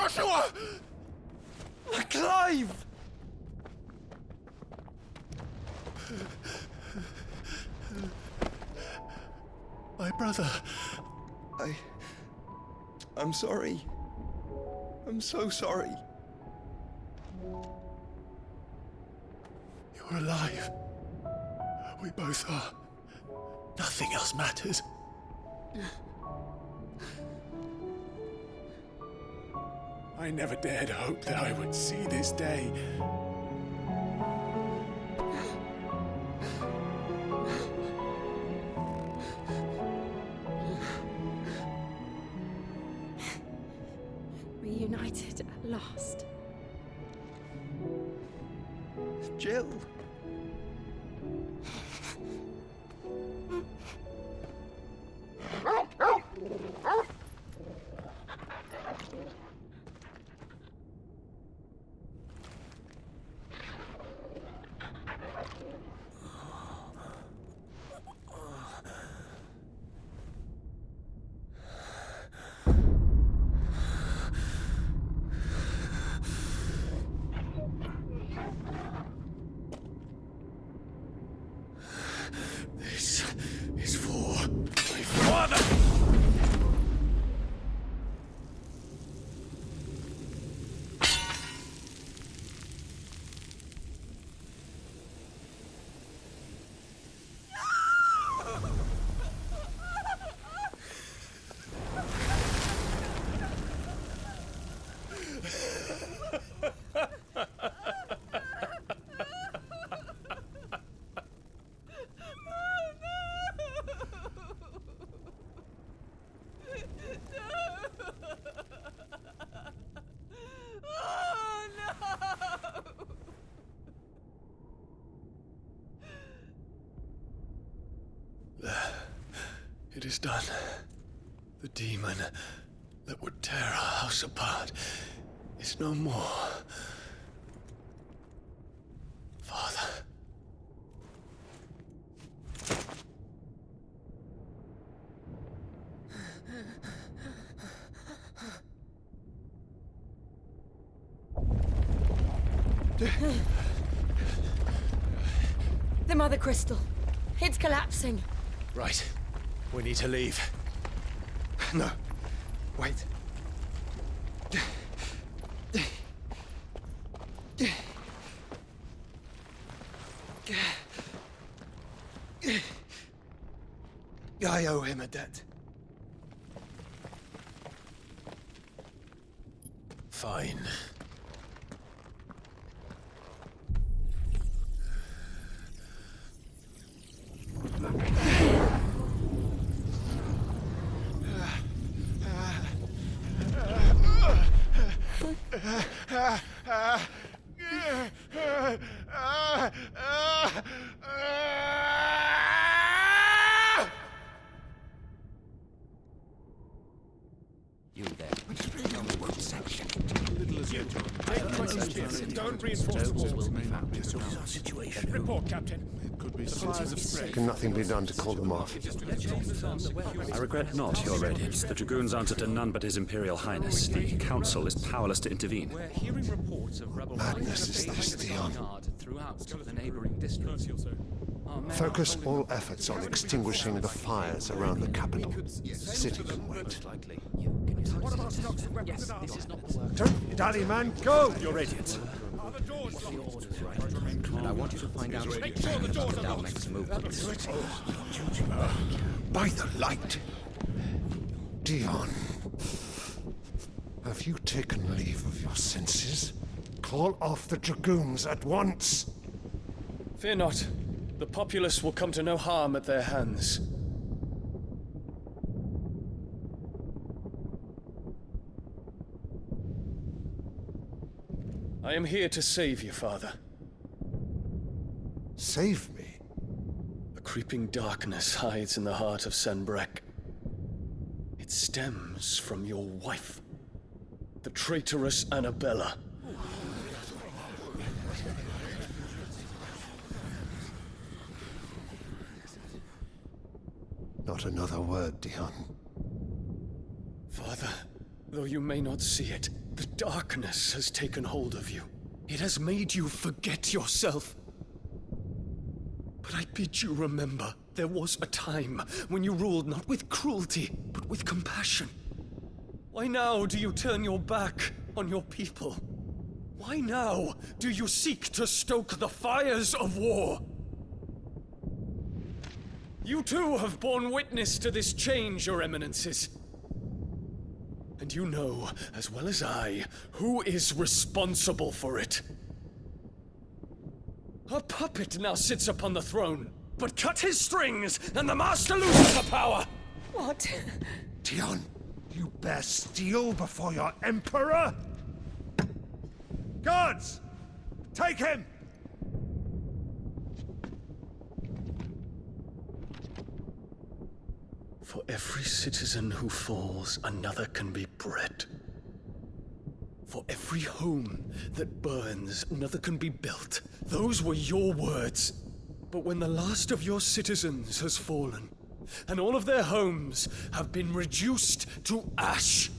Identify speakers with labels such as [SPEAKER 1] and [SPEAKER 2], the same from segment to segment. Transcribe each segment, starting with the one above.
[SPEAKER 1] Joshua! Clive! My brother. I'm sorry. I'm so sorry. You're alive. We both are. Nothing else matters. I never dared hope that I would see this day.
[SPEAKER 2] Reunited at last.
[SPEAKER 1] Jill. This is for my father! It is done. The demon that would tear our house apart is no more. Father.
[SPEAKER 2] The Mother Crystal. It's collapsing.
[SPEAKER 1] Right. We need to leave. No. Wait. I owe him a debt. Fine.
[SPEAKER 3] You there. Won't sanction it.
[SPEAKER 4] Don't reinforce the walls.
[SPEAKER 3] Situation.
[SPEAKER 4] Report, Captain.
[SPEAKER 5] Can nothing be done to call them off?
[SPEAKER 6] I regret not, Your Radiance. The Dragoons answer to none but His Imperial Highness. The Council is powerless to intervene.
[SPEAKER 4] We're hearing reports of rebel
[SPEAKER 5] Madness is this, Dion.
[SPEAKER 4] throughout the neighboring districts.
[SPEAKER 5] Focus all efforts on extinguishing the fires around the capital. The city can wait.
[SPEAKER 1] Don't dally, man. Go!
[SPEAKER 6] Your Radiance.
[SPEAKER 3] And I want you to find out
[SPEAKER 4] Make sure the doors are locked.
[SPEAKER 3] next move.
[SPEAKER 5] By the light! Dion, have you taken leave of your senses? Call off the Dragoons at once!
[SPEAKER 1] Fear not. The populace will come to no harm at their hands. I am here to save you, Father.
[SPEAKER 5] Save me?
[SPEAKER 1] A creeping darkness hides in the heart of Sanbreque. It stems from your wife, the traitorous Annabella.
[SPEAKER 5] Not another word, Dion.
[SPEAKER 1] Father, Though you may not see it, the darkness has taken hold of you. It has made you forget yourself. But I bid you remember, there was a time when you ruled not with cruelty, but with compassion. Why now do you turn your back on your people? Why now do you seek to stoke the fires of war? You too have borne witness to this change, Your Eminences. And you know, as well as I, who is responsible for it. A puppet now sits upon the throne, but cut his strings, and the master loses the power!
[SPEAKER 2] What?
[SPEAKER 5] Dion, you bear steel before your emperor? Guards! Take him!
[SPEAKER 1] For every citizen who falls, another can be bred. For every home that burns, another can be built. Those were your words. But when the last of your citizens has fallen, and all of their homes have been reduced to ash,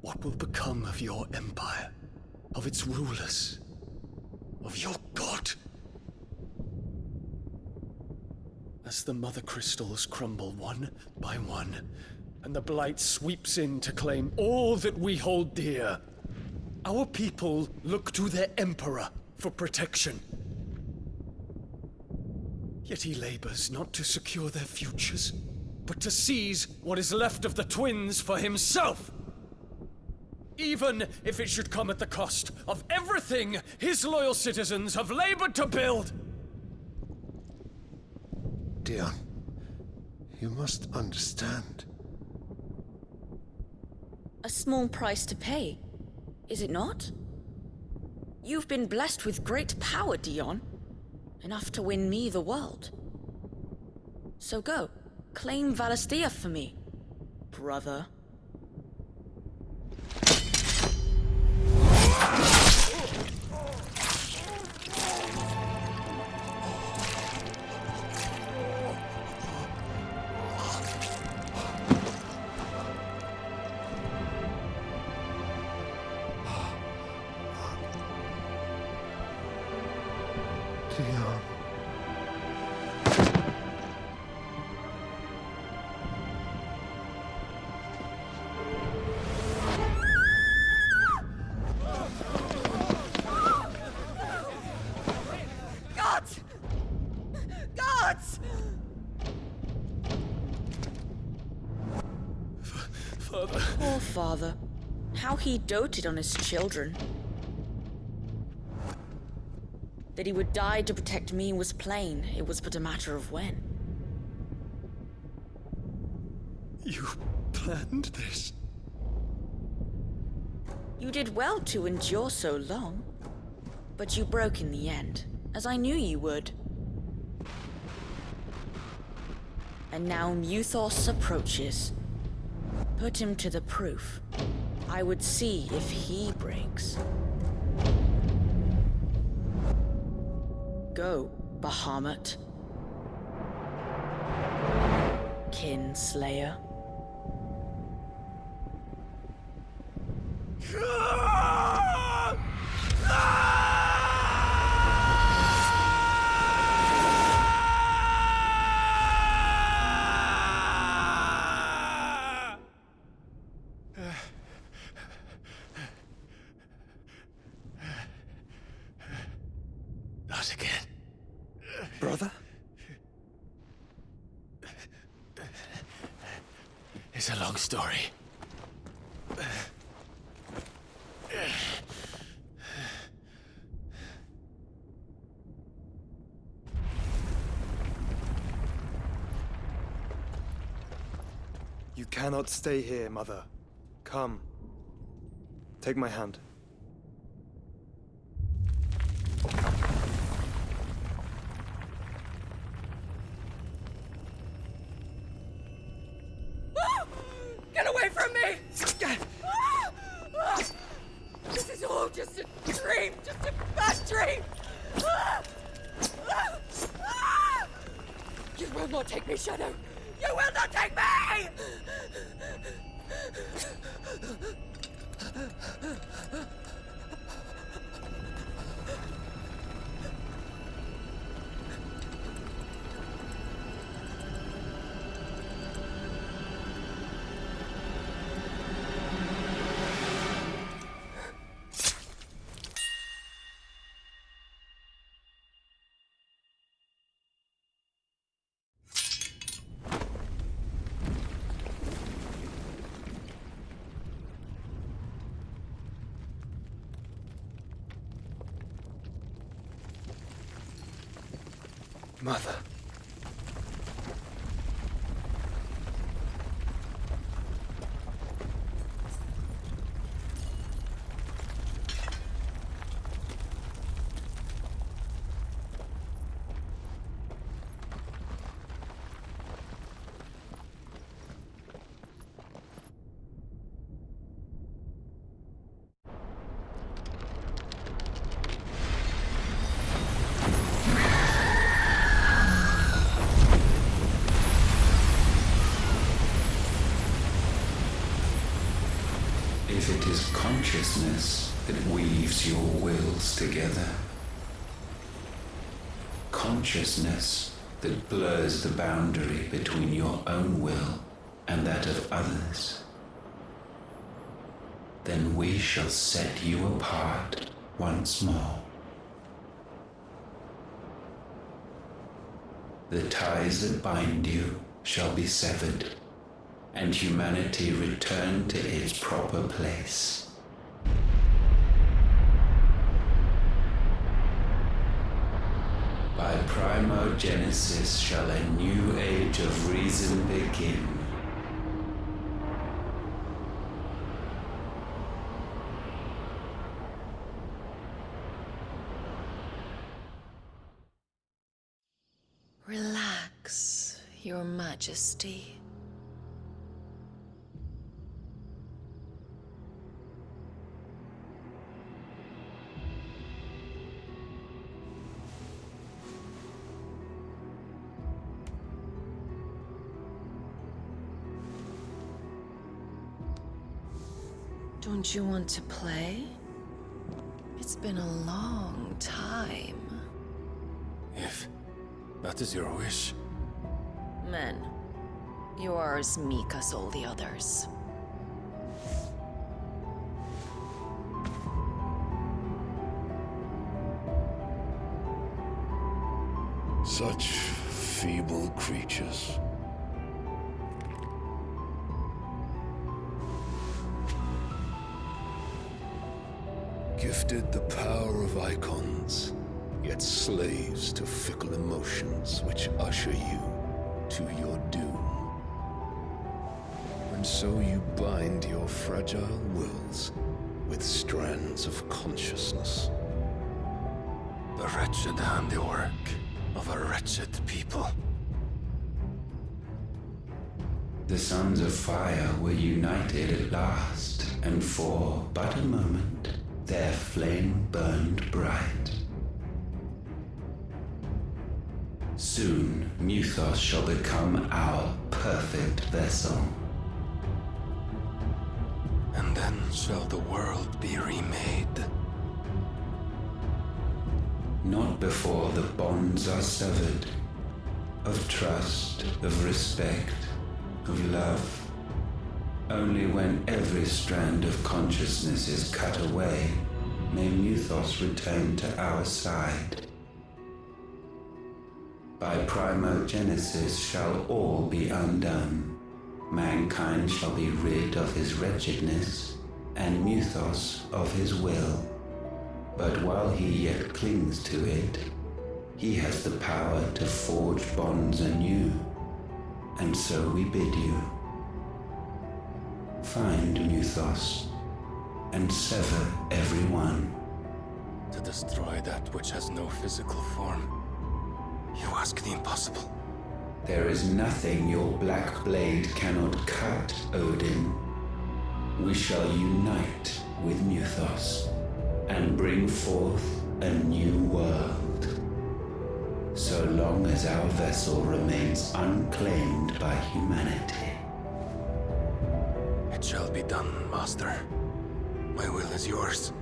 [SPEAKER 1] what will become of your empire, of its rulers, of your god? As the mother crystals crumble one by one, and the Blight sweeps in to claim all that we hold dear, our people look to their emperor for protection. Yet he labors not to secure their futures, but to seize what is left of the twins for himself! Even if it should come at the cost of everything his loyal citizens have labored to build!
[SPEAKER 5] Dion, you must understand.
[SPEAKER 7] A small price to pay, is it not? You've been blessed with great power, Dion. Enough to win me the world. So go, claim Valisthea for me, brother.
[SPEAKER 5] Dion.
[SPEAKER 7] Gods! Gods!
[SPEAKER 1] Father.
[SPEAKER 7] Poor father. How he doted on his children. That he would die to protect me was plain. It was but a matter of when.
[SPEAKER 1] You planned this?
[SPEAKER 7] You did well to endure so long. But you broke in the end, as I knew you would. And now Muthos approaches. Put him to the proof. I would see if he breaks. Go, Bahamut. Kinslayer.
[SPEAKER 1] Not again.
[SPEAKER 3] Brother?
[SPEAKER 1] It's a long story.
[SPEAKER 8] You cannot stay here, Mother. Come. Take my hand.
[SPEAKER 2] Get away from me! This is all just a dream, just a bad dream! You will not take me, Shadow! You will not take me!
[SPEAKER 8] Mother.
[SPEAKER 9] If it is consciousness that weaves your wills together, consciousness that blurs the boundary between your own will and that of others, then we shall set you apart once more. The ties that bind you shall be severed, and humanity return to its proper place. By primogenesis shall a new age of reason begin.
[SPEAKER 2] Relax, Your Majesty. Don't you want to play? It's been a long time.
[SPEAKER 8] If that is your wish.
[SPEAKER 2] Men, you are as meek as all the others.
[SPEAKER 10] Such feeble creatures. Gifted the power of Eikons, yet slaves to fickle emotions which usher you to your doom. And so you bind your fragile wills with strands of consciousness.
[SPEAKER 8] The wretched handiwork of a wretched people.
[SPEAKER 9] The Sons of Fire were united at last, and for but a moment, their flame burned bright. Soon, Mythos shall become our perfect vessel.
[SPEAKER 8] And then shall the world be remade.
[SPEAKER 9] Not before the bonds are severed, of trust, of respect, of love. Only when every strand of consciousness is cut away, may Mythos return to our side. By primogenesis shall all be undone. Mankind shall be rid of his wretchedness, and Mythos of his will. But while he yet clings to it, he has the power to forge bonds anew, and so we bid you. Find Mythos, and sever every one.
[SPEAKER 8] To destroy that which has no physical form. You ask the impossible.
[SPEAKER 9] There is nothing your black blade cannot cut, Odin. We shall unite with Mythos, and bring forth a new world. So long as our vessel remains unclaimed by humanity.
[SPEAKER 8] It shall done, Master. My will is yours.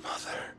[SPEAKER 8] Mother.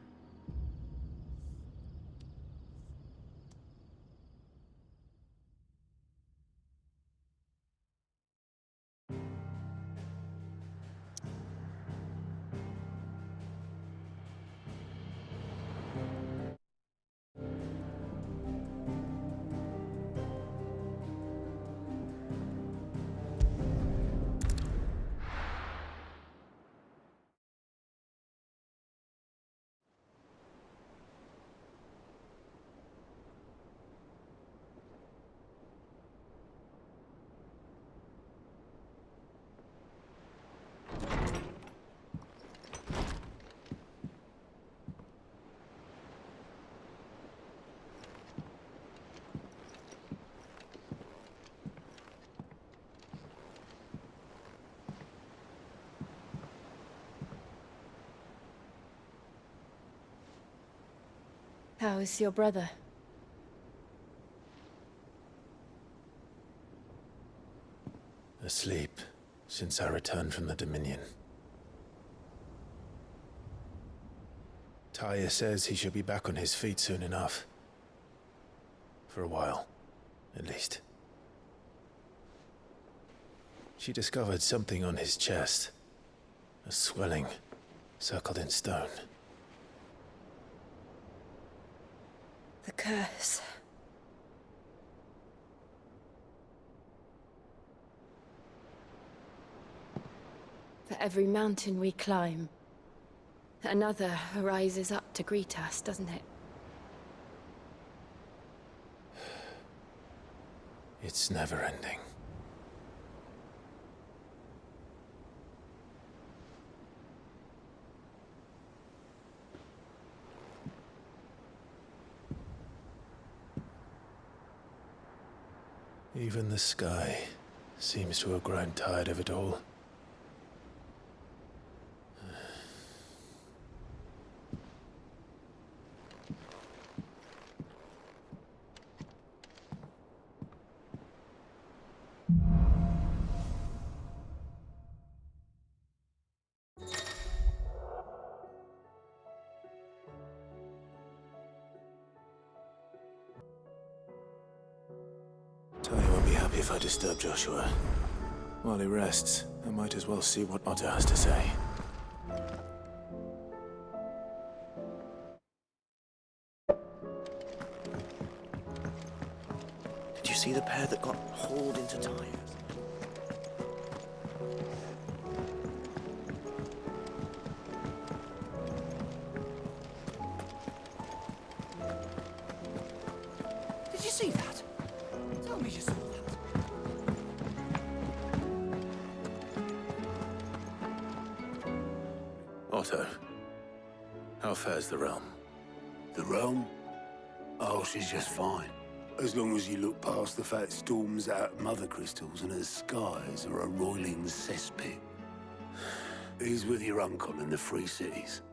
[SPEAKER 2] How is your brother?
[SPEAKER 8] Asleep since I returned from the Dominion. Taya says he should be back on his feet soon enough. For a while, at least. She discovered something on his chest. A swelling, circled in stone.
[SPEAKER 2] The curse. For every mountain we climb, another rises up to greet us, doesn't it?
[SPEAKER 8] It's never ending. Even the sky seems to have grown tired of it all. Tony won't be happy if I disturb Joshua. While he rests, I might as well see what Otto has to say.
[SPEAKER 3] Did you see the pair that got hauled into tires? Did you see that? Tell me you saw that.
[SPEAKER 8] Otto, how fares the realm?
[SPEAKER 11] The realm? Oh, she's just fine. As long as you look past the fat storms out mother crystals and her skies are a roiling cesspit. He's with your uncle in the Free Cities,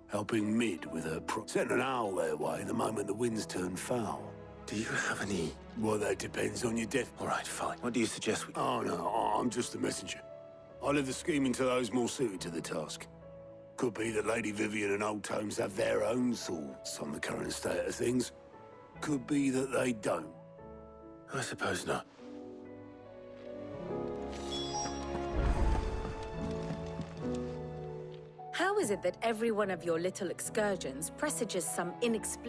[SPEAKER 11] helping Mid with her sent an owl their way the moment the winds turn foul.
[SPEAKER 8] Do you have any...
[SPEAKER 11] Well, that depends on your death.
[SPEAKER 8] All right, fine. What do you suggest we...
[SPEAKER 11] Oh, no, I'm just a messenger. I'll leave the scheming to those more suited to the task. Could be that Lady Vivian and Old Tomes have their own thoughts on the current state of things. Could be that they don't.
[SPEAKER 8] I suppose not.
[SPEAKER 12] How is it that every one of your little excursions presages some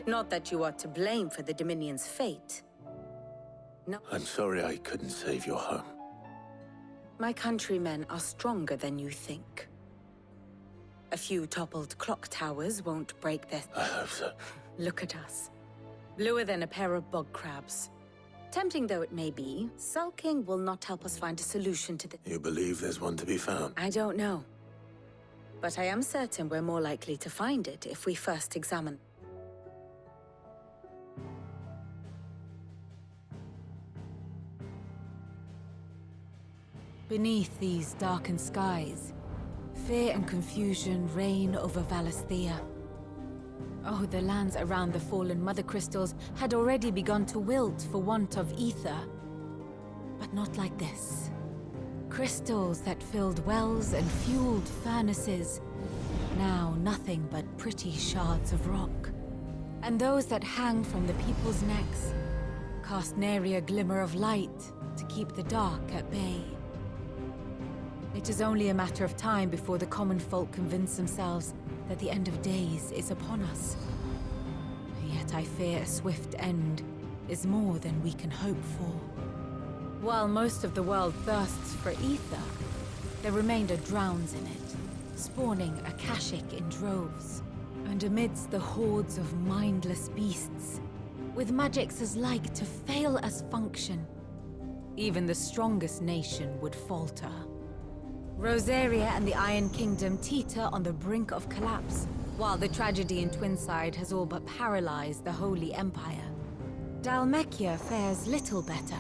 [SPEAKER 12] Not that you are to blame for the Dominion's fate. No.
[SPEAKER 8] I'm sorry I couldn't save your home.
[SPEAKER 12] My countrymen are stronger than you think. A few toppled clock towers won't break their...
[SPEAKER 8] I hope so.
[SPEAKER 12] Look at us. Bluer than a pair of bog crabs. Tempting though it may be, sulking will not help us find a solution to the...
[SPEAKER 8] You believe there's one to be found?
[SPEAKER 12] I don't know. But I am certain we're more likely to find it if we first examine. Beneath these darkened skies, fear and confusion reign over Valisthea. Oh, the lands around the fallen Mother Crystals had already begun to wilt for want of ether. But not like this. Crystals that filled wells and fueled furnaces, now nothing but pretty shards of rock. And those that hang from the people's necks cast nary a glimmer of light to keep the dark at bay. It is only a matter of time before the common folk convince themselves that the end of days is upon us. Yet I fear a swift end is more than we can hope for. While most of the world thirsts for ether, the remainder drowns in it, spawning Akashic in droves. And amidst the hordes of mindless beasts, with magics as like to fail as function, even the strongest nation would falter. Rosaria and the Iron Kingdom teeter on the brink of collapse, while the tragedy in Twinside has all but paralyzed the Holy Empire. Dalmekia fares little better.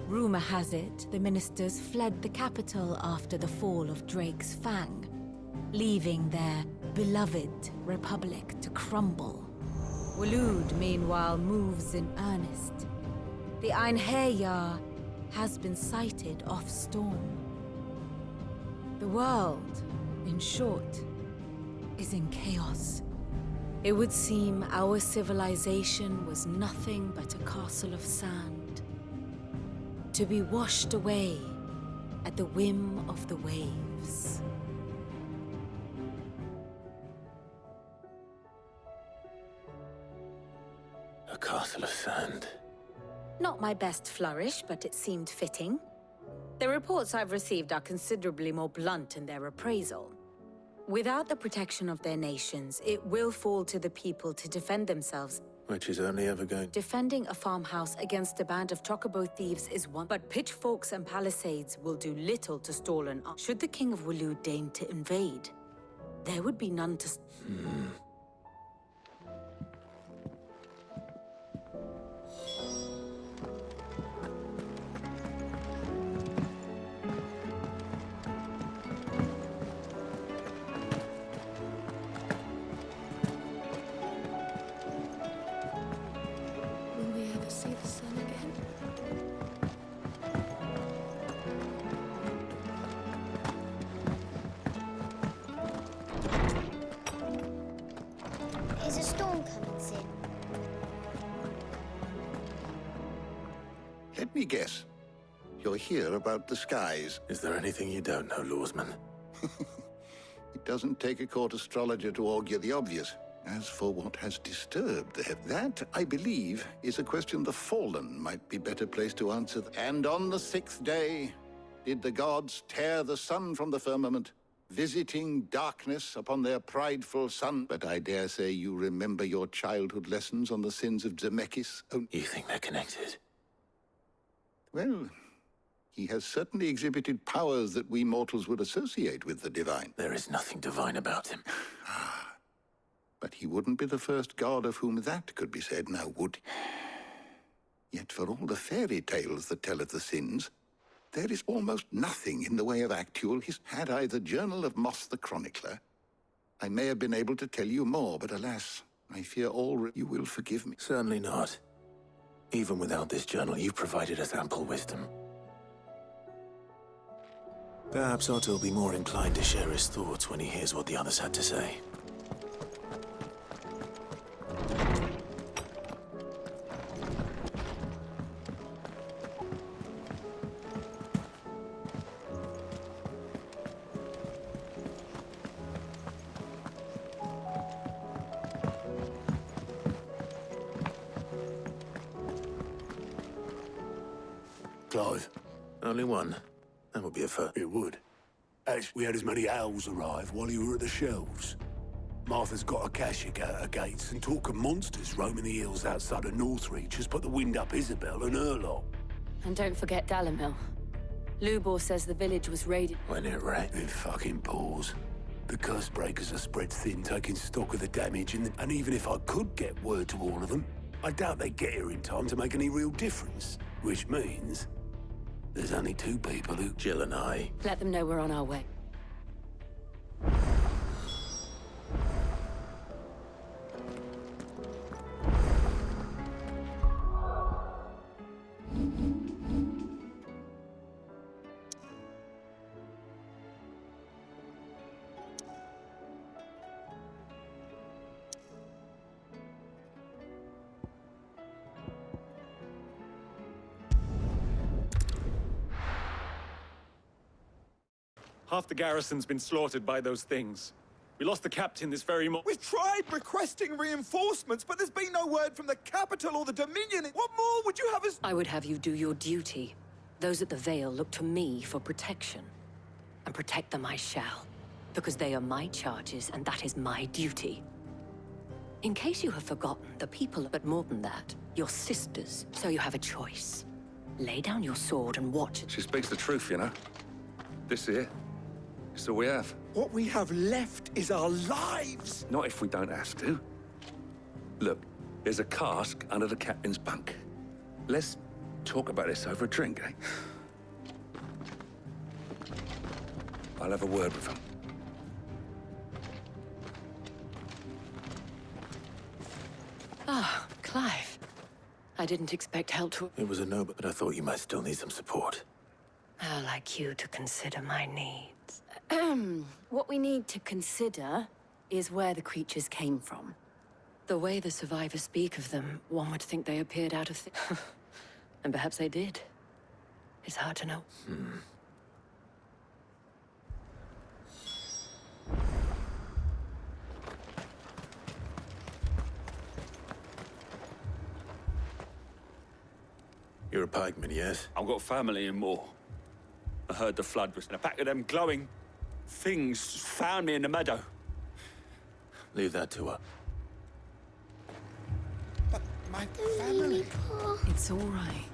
[SPEAKER 12] Rumor has it the ministers fled the capital after the fall of Drake's Fang, leaving their beloved republic to crumble. Waloed, meanwhile, moves in earnest. The Einherjar has been sighted off Storm. The world, in short, is in chaos. It would seem our civilization was nothing but a castle of sand, to be washed away at the whim of the waves.
[SPEAKER 8] A castle of sand.
[SPEAKER 12] Not my best flourish, but it seemed fitting. The reports I've received are considerably more blunt in their appraisal. Without the protection of their nations, it will fall to the people to defend themselves.
[SPEAKER 8] Which is only ever going...
[SPEAKER 12] Defending a farmhouse against a band of chocobo thieves is one, but pitchforks and palisades will do little to stall an army. Should the King of Waloed deign to invade, there would be none to...
[SPEAKER 13] Is a storm coming, Sin?
[SPEAKER 10] Let me guess. You're here about the skies.
[SPEAKER 8] Is there anything you don't know, Lawsman?
[SPEAKER 10] It doesn't take a court astrologer to augur the obvious. As for what has disturbed the that, I believe, is a question the Fallen might be better placed to answer. And on the 6th day, did the gods tear the sun from the firmament, visiting darkness upon their prideful son? But I dare say you remember your childhood lessons on the sins of Zemeckis.
[SPEAKER 8] You think they're connected?
[SPEAKER 10] Well, he has certainly exhibited powers that we mortals would associate with the divine.
[SPEAKER 8] There is nothing divine about him.
[SPEAKER 10] But he wouldn't be the first god of whom that could be said, now would he? Yet for all the fairy tales that tell of the sins, there is almost nothing in the way of actual Had I the Journal of Moss the Chronicler, I may have been able to tell you more, but alas, I fear you will forgive me.
[SPEAKER 8] Certainly not. Even without this journal, you provided us ample wisdom. Perhaps Otto will be more inclined to share his thoughts when he hears what the others had to say.
[SPEAKER 11] Clive?
[SPEAKER 1] Only one. That would be a first.
[SPEAKER 11] It would. Actually, we had as many owls arrive while you were at the shelves. Martha's got Akashic out her gates, and talk of monsters roaming the hills outside of Northreach has put the wind up Isabel and her lot.
[SPEAKER 12] And don't forget Dalimil. Lubor says the village was raided.
[SPEAKER 1] When it rained.
[SPEAKER 11] It fucking pours. The curse breakers are spread thin, taking stock of the damage, and even if I could get word to all of them, I doubt they'd get here in time to make any real difference. Which means... There's only two people who...
[SPEAKER 8] Jill and I.
[SPEAKER 14] Let them know we're on our way.
[SPEAKER 15] Half the garrison's been slaughtered by those things. We lost the captain this very morning.
[SPEAKER 16] We've tried requesting reinforcements, but there's been no word from the capital or the Dominion. What more would you have us...
[SPEAKER 14] I would have you do your duty. Those at the Vale look to me for protection. And protect them I shall. Because they are my charges, and that is my duty. In case you have forgotten, the people, but more than that, your sisters. So you have a choice. Lay down your sword and watch.
[SPEAKER 17] She speaks the truth, you know. This here, it's all we have.
[SPEAKER 16] What we have left is our lives.
[SPEAKER 17] Not if we don't have to. Look, there's a cask under the captain's bunk. Let's talk about this over a drink, eh? I'll have a word with him.
[SPEAKER 14] Ah, Clive. I didn't expect help to...
[SPEAKER 8] It was a no, but I thought you might still need some support.
[SPEAKER 14] I'd like you to consider my needs. What we need to consider is where the creatures came from. The way the survivors speak of them, one would think they appeared out of and perhaps they did. It's hard to know.
[SPEAKER 8] You're a pikeman, yes?
[SPEAKER 15] I've got family in Moor. I heard the flood was... and a pack of them glowing things found me in the meadow.
[SPEAKER 8] Leave that to her.
[SPEAKER 16] But my family...
[SPEAKER 12] It's all right.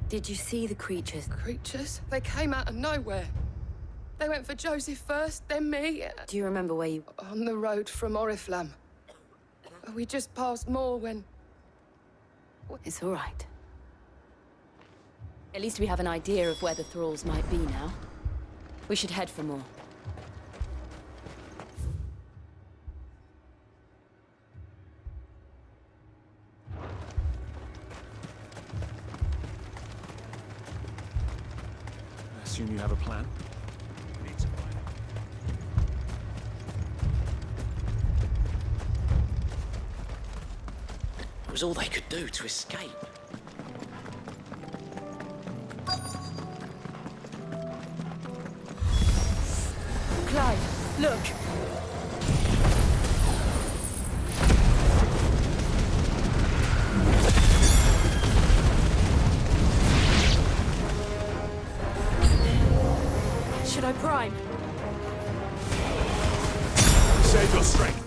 [SPEAKER 14] Did you see the creatures?
[SPEAKER 2] Creatures? They came out of nowhere. They went for Joseph first, then me.
[SPEAKER 14] Do you remember where you...
[SPEAKER 2] On the road from Oriflamme. We just passed Moor when...
[SPEAKER 14] It's all right. At least we have an idea of where the thralls might be now. We should head for more.
[SPEAKER 15] I assume you have a plan? Need to find
[SPEAKER 3] It was all they could do to escape.
[SPEAKER 14] Clive, look! Should I prime?
[SPEAKER 15] Save your strength.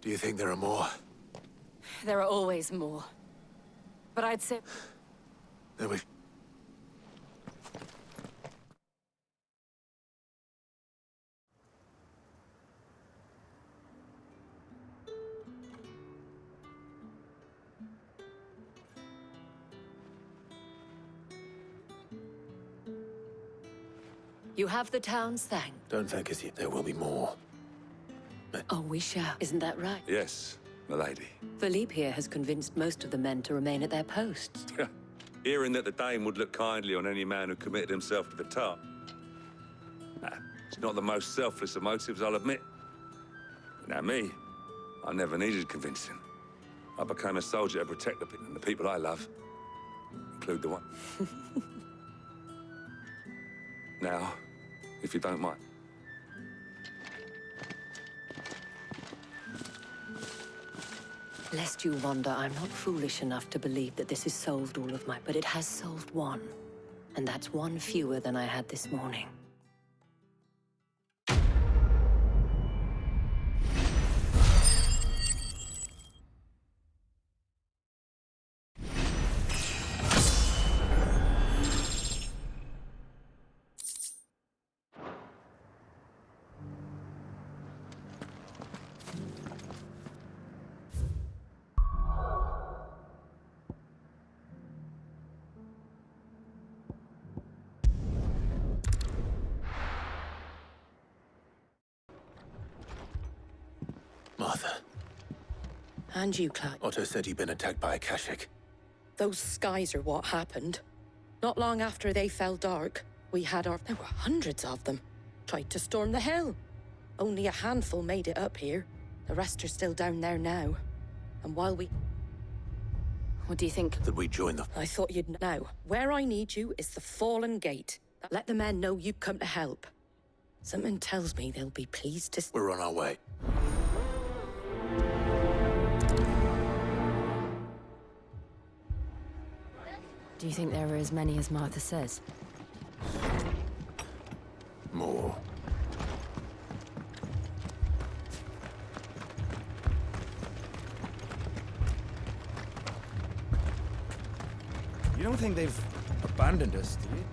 [SPEAKER 11] Do you think there are more?
[SPEAKER 14] There are always more. But I'd say...
[SPEAKER 11] There we...
[SPEAKER 14] You have the town's thanks.
[SPEAKER 8] Don't thank us yet. There will be more.
[SPEAKER 14] Oh, we shall. Isn't that right?
[SPEAKER 17] Yes, malady.
[SPEAKER 14] Philippe here has convinced most of the men to remain at their posts.
[SPEAKER 17] Hearing that the Dane would look kindly on any man who committed himself to the task. Nah, it's not the most selfless of motives, I'll admit. Now me, I never needed convincing. I became a soldier to protect the people I love, include the one. Now, if you don't mind.
[SPEAKER 14] Lest you wonder, I'm not foolish enough to believe that this has solved all of my... But it has solved one. And that's one fewer than I had this morning.
[SPEAKER 8] Martha.
[SPEAKER 18] And you, Clive.
[SPEAKER 8] Otto said you'd been attacked by a Kashik.
[SPEAKER 18] Those skies are what happened. Not long after they fell dark, we had our... There were hundreds of them. Tried to storm the hill. Only a handful made it up here. The rest are still down there now. And while we... What do you think?
[SPEAKER 8] That we join them.
[SPEAKER 18] I thought you'd know. Where I need you is the Fallen Gate. Let the men know you've come to help. Something tells me they'll be pleased to...
[SPEAKER 8] We're on our way.
[SPEAKER 12] Do you think there are as many as Martha says?
[SPEAKER 8] More.
[SPEAKER 3] You don't think they've abandoned us, do you?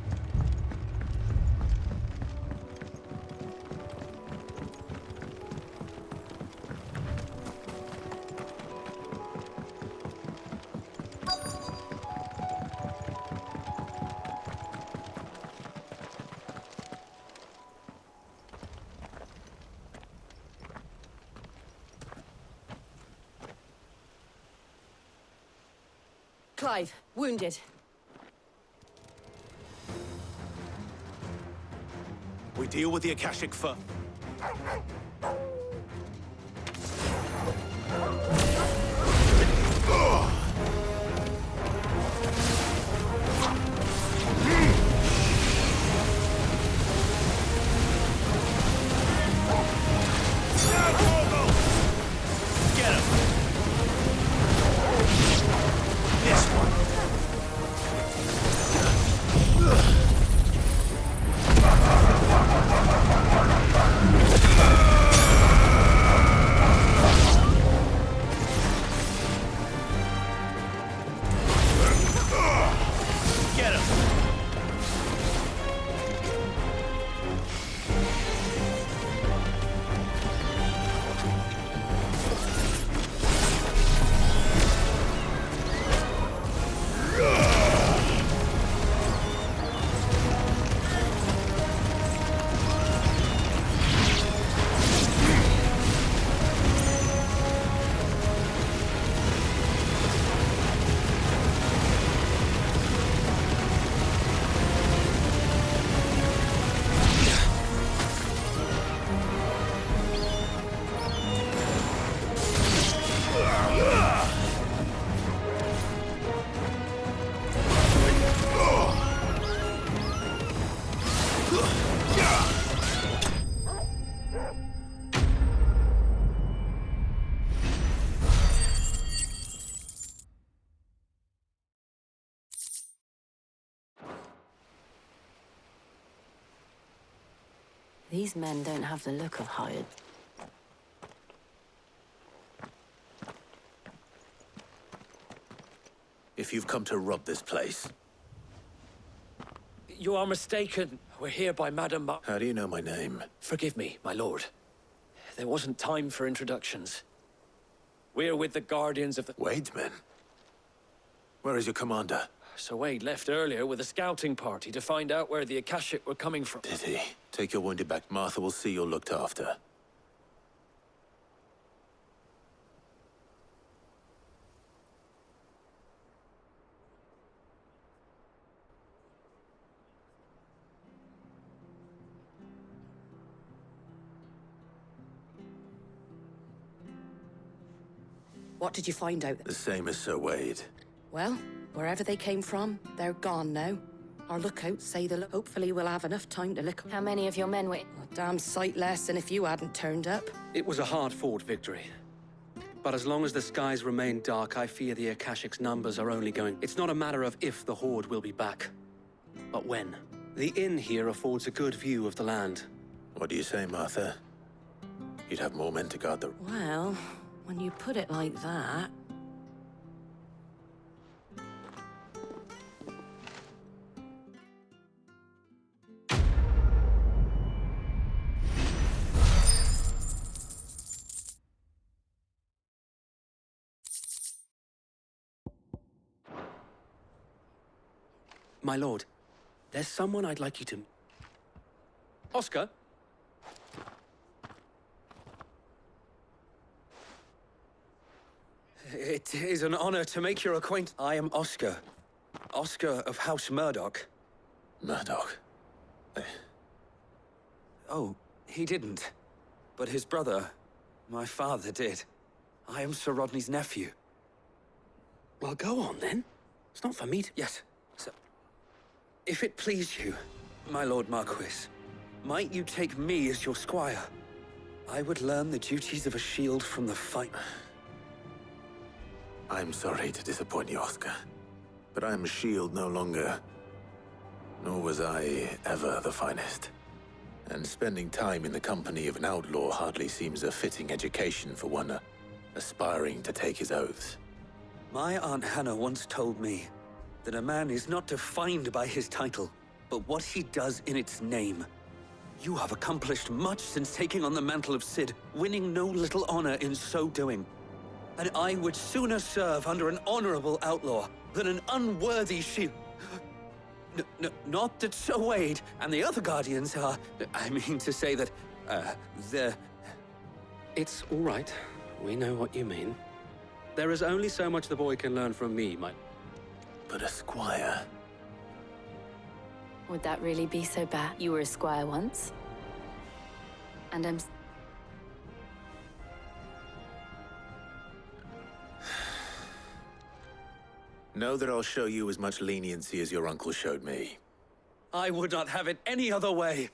[SPEAKER 14] Clive, wounded.
[SPEAKER 3] We deal with the Akashic first.
[SPEAKER 14] These men don't have the look of hired.
[SPEAKER 8] if you've come to rob this place.
[SPEAKER 19] You are mistaken. We're here by Madame
[SPEAKER 8] How do you know my name?
[SPEAKER 19] Forgive me, my lord. There wasn't time for introductions. We're with the Guardians of the...
[SPEAKER 8] Wade's men? Where is your commander?
[SPEAKER 19] Sir Wade left earlier with a scouting party to find out where the Akashic were coming from.
[SPEAKER 8] Did he? Take your wounded back. Martha will see you're looked after.
[SPEAKER 18] What did you find out?
[SPEAKER 8] The same as Sir Wade.
[SPEAKER 18] Well, wherever they came from, they're gone now. Our lookouts say they'll... Hopefully we'll have enough time to look...
[SPEAKER 12] How many of your men were...
[SPEAKER 18] A damn sight less than if you hadn't turned up.
[SPEAKER 20] It was a hard-fought victory. But as long as the skies remain dark, I fear the Akashic's numbers are only going... It's not a matter of if the Horde will be back, but when. The inn here affords a good view of the land.
[SPEAKER 8] What do you say, Martha? You'd have more men to guard the...
[SPEAKER 18] Well, when you put it like that...
[SPEAKER 20] My lord, there's someone I'd like you to... Oscar? It is an honor to make your acquaintance. I am Oscar. Oscar of House Murdoch.
[SPEAKER 8] Murdoch?
[SPEAKER 20] Oh, he didn't. But his brother, my father, did. I am Sir Rodney's nephew. Well, go on, then. It's not for me to... Yes, sir. If it please you, my Lord Marquis, might you take me as your squire? I would learn the duties of a shield from the fight.
[SPEAKER 8] I'm sorry to disappoint you, Oscar, but I am a shield no longer. Nor was I ever the finest. And spending time in the company of an outlaw hardly seems a fitting education for one aspiring to take his oaths.
[SPEAKER 20] My Aunt Hannah once told me that a man is not defined by his title, but what he does in its name. You have accomplished much since taking on the mantle of Cid, winning no little honor in so doing. And I would sooner serve under an honorable outlaw than an unworthy shield. Not that Sir Wade and the other Guardians are... I mean to say that, they're... It's all right. We know what you mean. There is only so much the boy can learn from me, my...
[SPEAKER 8] But a squire...
[SPEAKER 12] Would that really be so bad? You were a squire once. And I'm...
[SPEAKER 8] Know that I'll show you as much leniency as your uncle showed me.
[SPEAKER 20] I would not have it any other way.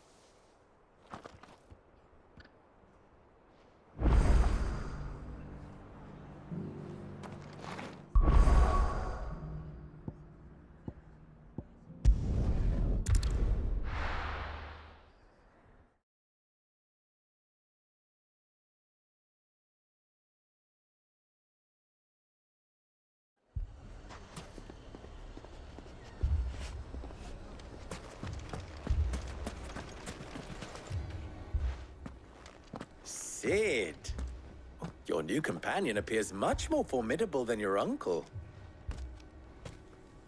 [SPEAKER 3] Cid! Your new companion appears much more formidable than your uncle.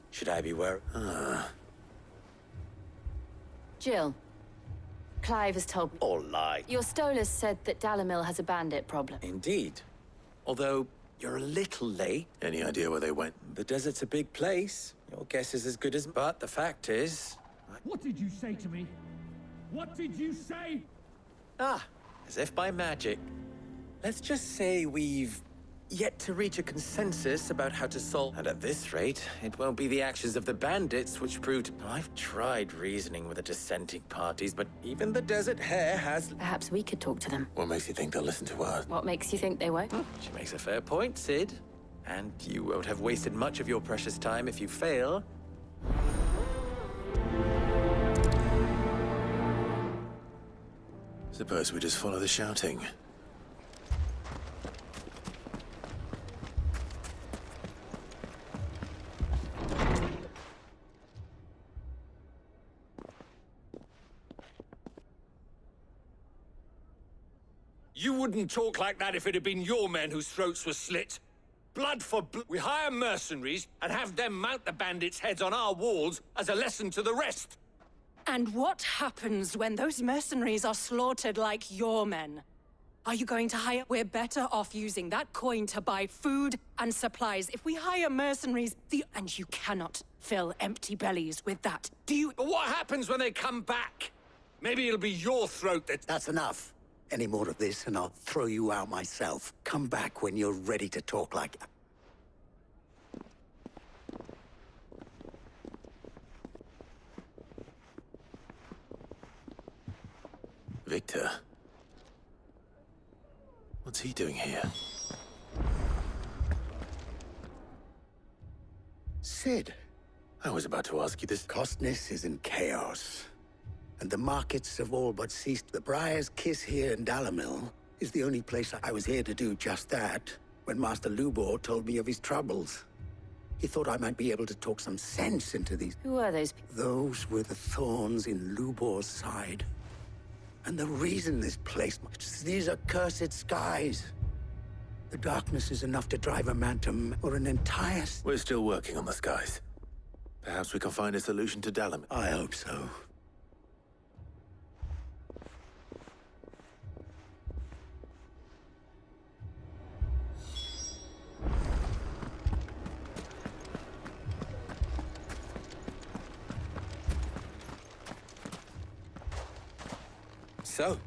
[SPEAKER 3] Should I be worried?
[SPEAKER 12] Jill. Clive has told me.
[SPEAKER 3] All lie.
[SPEAKER 12] Your Stolas said that Dalamil has a bandit problem.
[SPEAKER 3] Indeed. Although, you're a little late.
[SPEAKER 8] Any idea where they went?
[SPEAKER 3] The desert's a big place. Your guess is as good as... But the fact is...
[SPEAKER 21] What did you say to me? What did you say?
[SPEAKER 3] Ah, as if by magic. Let's just say we've yet to reach a consensus about how to solve... And at this rate, it won't be the actions of the bandits which proved... I've tried reasoning with the dissenting parties, but even the Desert Hare has...
[SPEAKER 12] Perhaps we could talk to them.
[SPEAKER 8] What makes you think they'll listen to us?
[SPEAKER 12] What makes you think they won't?
[SPEAKER 3] She makes a fair point, Cid. And you won't have wasted much of your precious time if you fail.
[SPEAKER 8] Suppose we just follow the shouting.
[SPEAKER 6] You wouldn't talk like that if it had been your men whose throats were slit. Blood for blood. We hire mercenaries and have them mount the bandits' heads on our walls as a lesson to the rest.
[SPEAKER 22] And what happens when those mercenaries are slaughtered like your men? Are you going to hire? We're better off using that coin to buy food and supplies. If we hire mercenaries, and you cannot fill empty bellies with that. Do you?
[SPEAKER 6] But what happens when they come back? Maybe it'll be your throat that...
[SPEAKER 23] That's enough. Any more of this and I'll throw you out myself. Come back when you're ready to talk like...
[SPEAKER 8] Victor? What's he doing here?
[SPEAKER 23] Sid.
[SPEAKER 8] I was about to ask you this.
[SPEAKER 23] Costness is in chaos. And the markets have all but ceased. The Briar's Kiss here in Dalamil is the only place I was here to do just that, when Master Lubor told me of his troubles. He thought I might be able to talk some sense into these...
[SPEAKER 12] Who are those people?
[SPEAKER 23] Those were the thorns in Lubor's side. And the reason this place... These are cursed skies. The darkness is enough to drive a man to... or an entire...
[SPEAKER 8] We're still working on the skies. Perhaps we can find a solution to Dalamil.
[SPEAKER 23] I hope so.
[SPEAKER 8] So?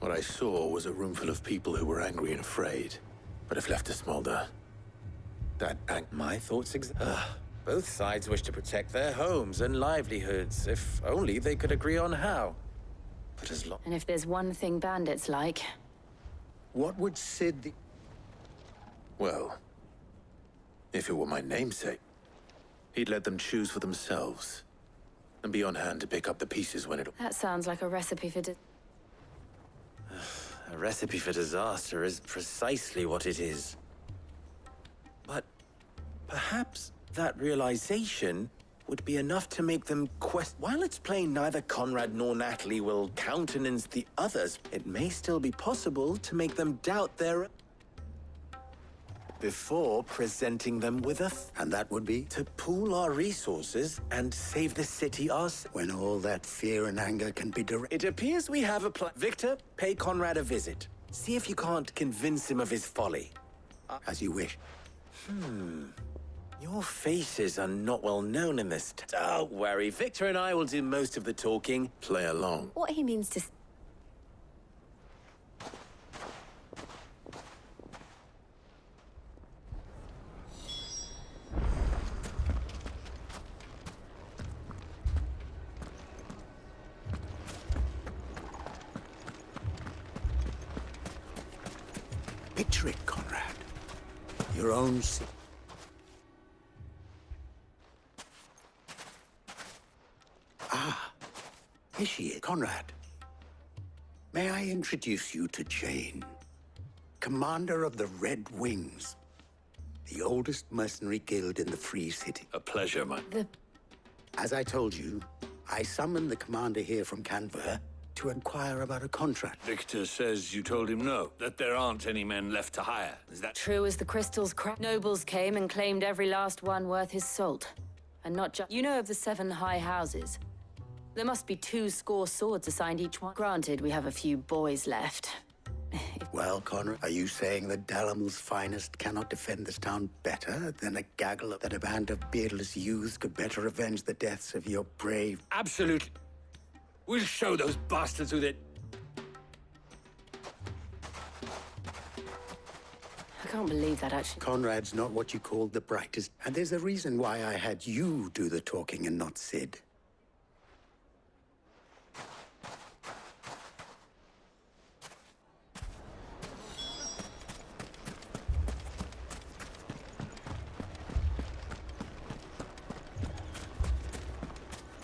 [SPEAKER 8] What I saw was a room full of people who were angry and afraid, but if left to smolder,
[SPEAKER 3] My thoughts both sides wish to protect their homes and livelihoods, if only they could agree on how. But as long...
[SPEAKER 12] And if there's one thing bandits like...
[SPEAKER 23] What would Sid...
[SPEAKER 8] Well, if it were my namesake, he'd let them choose for themselves, and be on hand to pick up the pieces when it...
[SPEAKER 12] That sounds like a recipe for...
[SPEAKER 3] A recipe for disaster is precisely what it is. But perhaps that realization would be enough to make them While it's plain neither Conrad nor Natalie will countenance the others, it may still be possible to make them doubt their... before presenting them with
[SPEAKER 23] And that would be?
[SPEAKER 3] To pool our resources and save the city ourselves.
[SPEAKER 23] When all that fear and anger can be
[SPEAKER 3] It appears we have a plan. Victor, pay Conrad a visit. See if you can't convince him of his folly.
[SPEAKER 23] As you wish.
[SPEAKER 3] Your faces are not well known in this Don't worry, Victor and I will do most of the talking.
[SPEAKER 8] Play along.
[SPEAKER 12] What he means to...
[SPEAKER 23] Picture it, Conrad. Your own... Here she is, Conrad. May I introduce you to Jane, commander of the Red Wings, the oldest mercenary guild in the Free City.
[SPEAKER 17] A pleasure, man.
[SPEAKER 23] As I told you, I summoned the commander here from Canver to inquire about a contract.
[SPEAKER 17] Victor says you told him no, that there aren't any men left to hire. Is that
[SPEAKER 12] True as the crystals crack. Nobles came and claimed every last one worth his salt. And not just... You know of the 7 high houses? There must be 2 swords assigned each one. Granted, we have a few boys left.
[SPEAKER 23] Well, Conrad, are you saying that Dalamil's finest cannot defend this town better than a gaggle of... that a band of beardless youths could better avenge the deaths of your brave...
[SPEAKER 6] Absolutely. We'll show those bastards who they...
[SPEAKER 12] I can't believe that, actually.
[SPEAKER 23] Conrad's not what you called the brightest, and there's a reason why I had you do the talking and not Sid.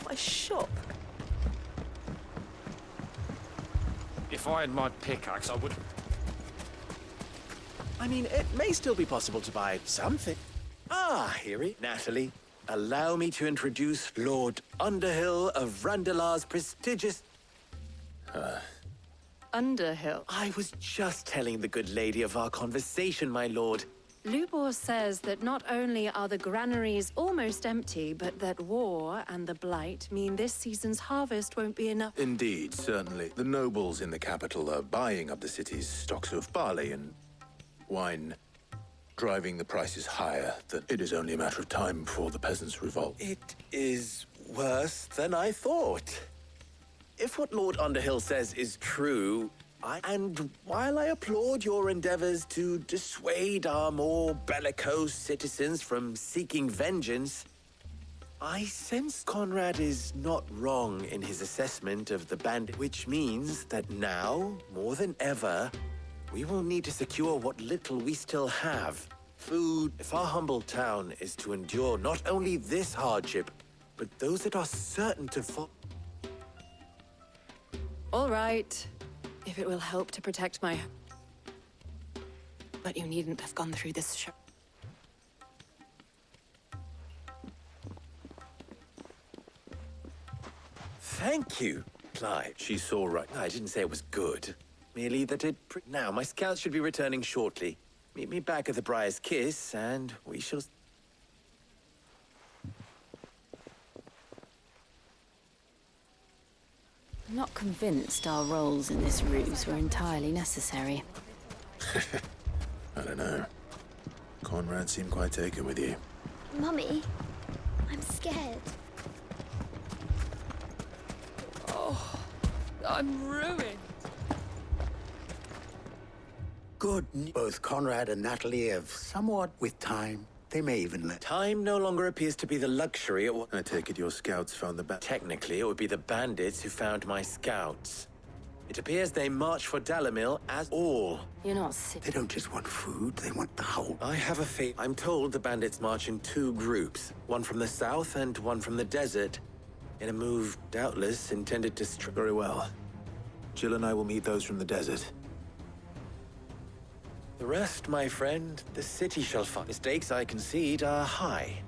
[SPEAKER 2] What a shop.
[SPEAKER 6] If I had my pickaxe, I would...
[SPEAKER 3] I mean, it may still be possible to buy something. Here he... Natalie, allow me to introduce Lord Underhill of Randalar's prestigious...
[SPEAKER 22] Underhill.
[SPEAKER 3] I was just telling the good lady of our conversation, my lord.
[SPEAKER 22] Lubor says that not only are the granaries almost empty, but that war and the Blight mean this season's harvest won't be enough.
[SPEAKER 8] Indeed, certainly. The nobles in the capital are buying up the city's stocks of barley and wine, driving the prices higher. That it is only a matter of time before the peasants revolt.
[SPEAKER 3] It is worse than I thought. If what Lord Underhill says is true, and while I applaud your endeavors to dissuade our more bellicose citizens from seeking vengeance, I sense Conrad is not wrong in his assessment of the bandit, which means that now, more than ever, we will need to secure what little we still have. Food. If our humble town is to endure not only this hardship, but those that are certain to fall.
[SPEAKER 22] All right. If it will help to protect my... But you needn't have gone through this show.
[SPEAKER 3] Thank you, Clive. She saw right. I didn't say it was good. Merely that it... Now, my scouts should be returning shortly. Meet me back at the Briar's Kiss, and we shall...
[SPEAKER 12] I'm not convinced our roles in this ruse were entirely necessary.
[SPEAKER 8] I don't know. Conrad seemed quite taken with you.
[SPEAKER 13] Mummy, I'm scared.
[SPEAKER 18] Oh, I'm ruined.
[SPEAKER 23] Good. Both Conrad and Natalie have somewhat, with time, they may even let...
[SPEAKER 3] Time no longer appears to be the luxury it was.
[SPEAKER 8] I take it your scouts found the
[SPEAKER 3] Technically, it would be the bandits who found my scouts. It appears they marched for Dalamil as all.
[SPEAKER 12] You're not sick.
[SPEAKER 23] They don't just want food, they want the whole...
[SPEAKER 3] I have a faith. I'm told the bandits march in 2 groups, one from the south and one from the desert, in a move doubtless intended to strip...
[SPEAKER 8] Very well. Jill and I will meet those from the desert.
[SPEAKER 3] The rest, my friend, the city shall find. The stakes, I concede, are high.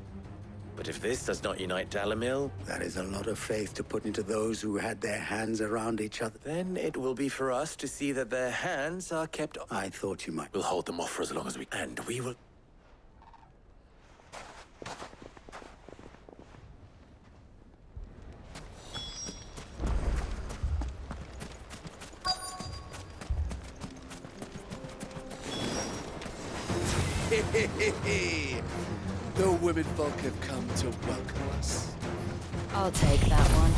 [SPEAKER 3] But if this does not unite Dalamil...
[SPEAKER 23] That is a lot of faith to put into those who had their hands around each other.
[SPEAKER 3] Then it will be for us to see that their hands are kept...
[SPEAKER 23] I thought you might...
[SPEAKER 8] We'll hold them off for as long as we can.
[SPEAKER 3] And we will...
[SPEAKER 4] The women folk have come to welcome us.
[SPEAKER 12] I'll take that one.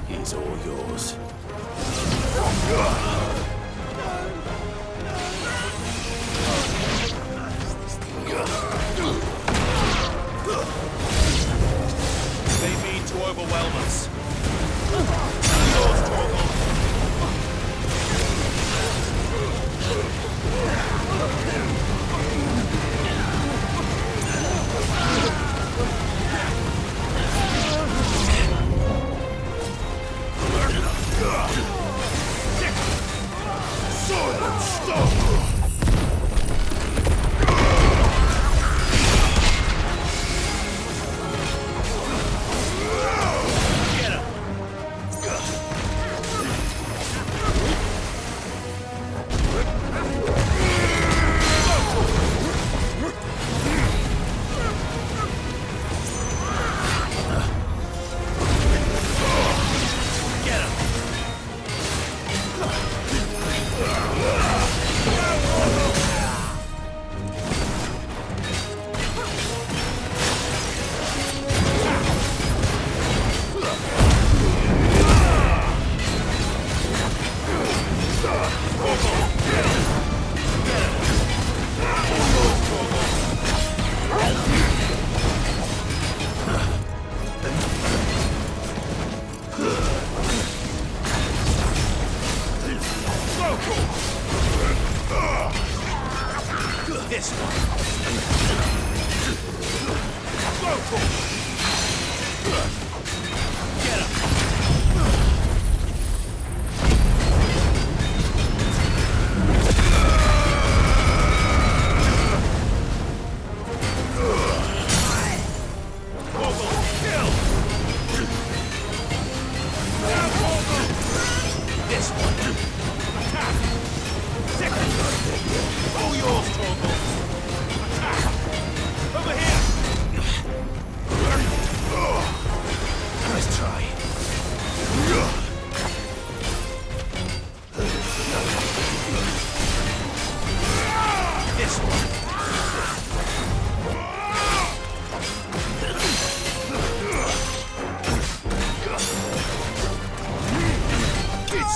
[SPEAKER 8] He's all yours.
[SPEAKER 6] They mean to overwhelm us.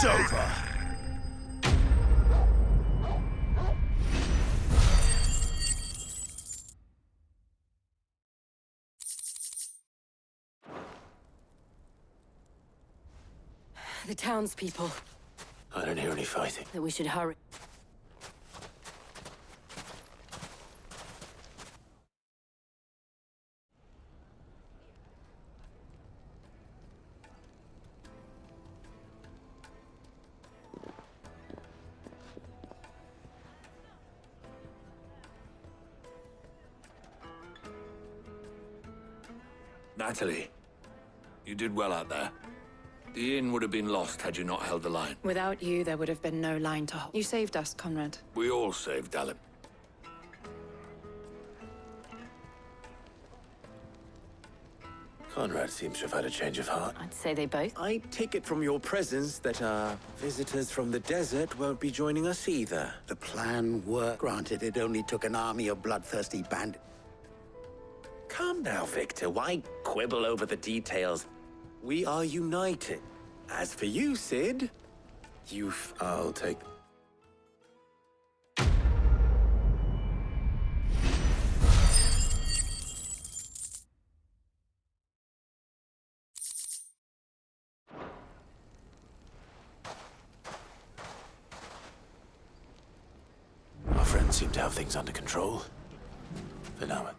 [SPEAKER 11] It's over.
[SPEAKER 14] The townspeople.
[SPEAKER 8] I don't hear any fighting.
[SPEAKER 14] That we should hurry.
[SPEAKER 6] Natalie, you did well out there. The inn would have been lost had you not held the line.
[SPEAKER 2] Without you, there would have been no line to hold. You saved us, Conrad.
[SPEAKER 6] We all saved Alan.
[SPEAKER 8] Conrad seems to have had a change of heart.
[SPEAKER 14] I'd say they both.
[SPEAKER 3] I take it from your presence that our visitors from the desert won't be joining us either.
[SPEAKER 23] The plan worked. Granted, it only took an army of bloodthirsty bandits.
[SPEAKER 3] Calm now, Victor. Why quibble over the details? We are united. As for you, Sid,
[SPEAKER 8] I'll take... Our friends seem to have things under control. For now.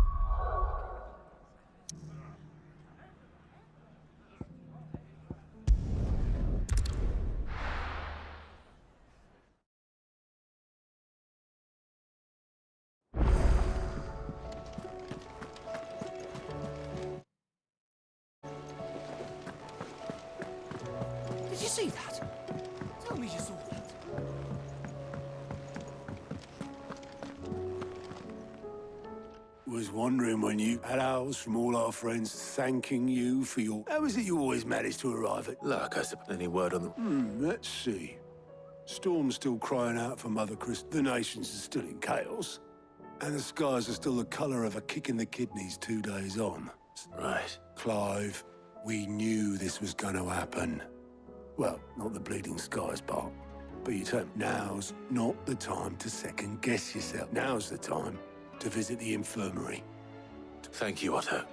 [SPEAKER 20] Did you see that? Tell me you saw that.
[SPEAKER 11] Was wondering when you had owls from all our friends thanking you for your... How is it you always manage to arrive at...
[SPEAKER 8] Luck, I suppose. Any word on them?
[SPEAKER 11] Let's see. Storm's still crying out for Mother Christ. The nations are still in chaos. And the skies are still the colour of a kick in the kidneys 2 days on.
[SPEAKER 8] Right.
[SPEAKER 11] Clive, we knew this was going to happen. Well, not the bleeding skies part. But you tell me, now's not the time to second-guess yourself. Now's the time to visit the infirmary.
[SPEAKER 8] Thank you, Otto.